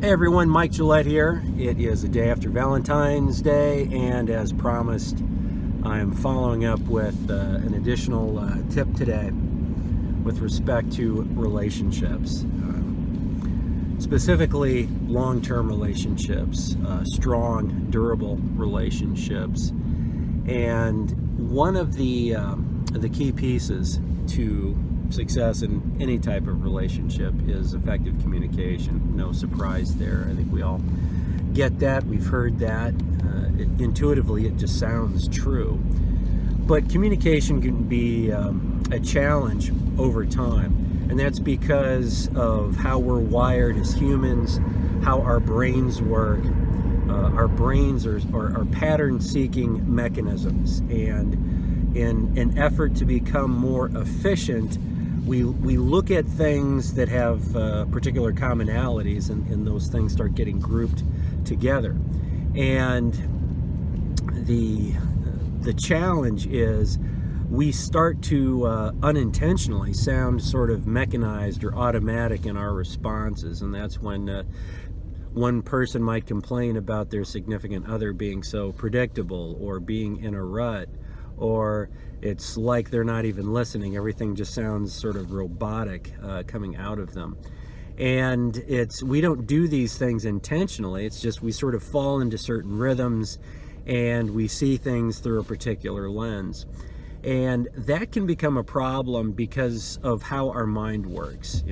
Hey everyone, Mike Gillette here. It is the day after Valentine's Day, and as promised, I am following up with an additional tip today with respect to relationships, specifically long-term relationships, strong, durable relationships. And one of the key pieces to success in any type of relationship is effective communication. No surprise there. I think we all get that. We've heard that. Intuitively, it just sounds true. But communication can be a challenge over time. And that's because of how we're wired as humans, how our brains work. Our brains are pattern-seeking mechanisms. And in an effort to become more efficient, we look at things that have particular commonalities, and those things start getting grouped together. And the challenge is we start to unintentionally sound sort of mechanized or automatic in our responses, and that's when one person might complain about their significant other being so predictable or being in a rut, or it's like they're not even listening. Everything just sounds sort of robotic coming out of them. And we don't do these things intentionally. It's just we sort of fall into certain rhythms and we see things through a particular lens. And that can become a problem because of how our mind works.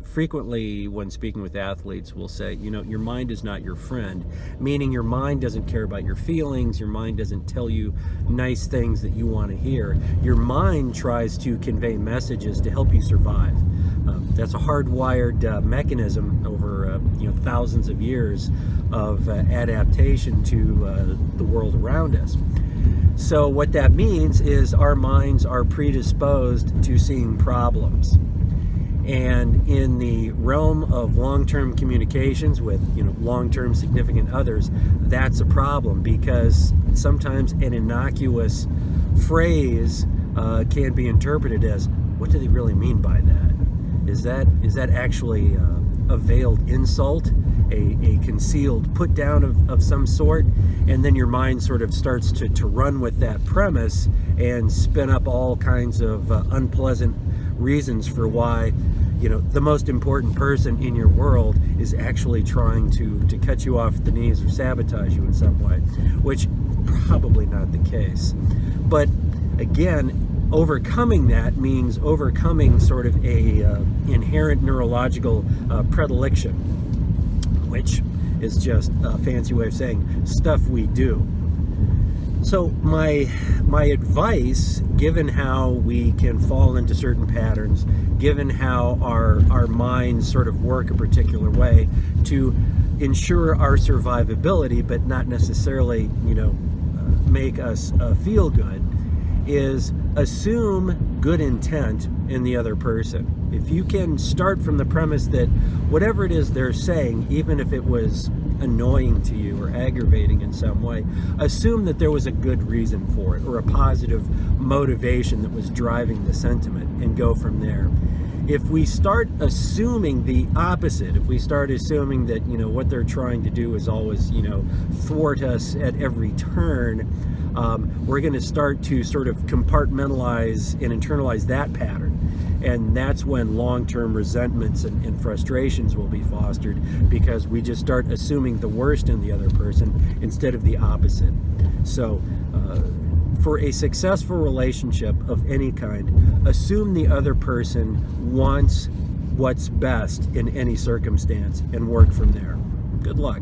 Frequently when speaking with athletes, we'll say, your mind is not your friend, meaning your mind doesn't care about your feelings. Your mind doesn't tell you nice things that you want to hear. Your mind tries to convey messages to help you survive. That's a hardwired mechanism over thousands of years of adaptation to the world around us. So what that means is our minds are predisposed to seeing problems. And in the realm of long-term communications with long-term significant others, that's a problem, because sometimes an innocuous phrase can be interpreted as, what do they really mean by that? Is that actually a veiled insult, a concealed put down of some sort? And then your mind sort of starts to run with that premise and spin up all kinds of unpleasant reasons for why the most important person in your world is actually trying to cut you off at the knees or sabotage you in some way, which probably not the case. But again, overcoming that means overcoming sort of a inherent neurological predilection, which is just a fancy way of saying stuff we do. So my advice, given how we can fall into certain patterns, given how our minds sort of work a particular way to ensure our survivability, but not necessarily make us feel good, is assume good intent in the other person. If you can start from the premise that whatever it is they're saying, even if it was annoying to you or aggravating in some way, assume that there was a good reason for it or a positive motivation that was driving the sentiment, and go from there. If we start assuming the opposite, if we start assuming that what they're trying to do is always thwart us at every turn, we're going to start to sort of compartmentalize and internalize that pattern. And that's when long-term resentments and frustrations will be fostered, because we just start assuming the worst in the other person instead of the opposite. So for a successful relationship of any kind, assume the other person wants what's best in any circumstance and work from there. Good luck.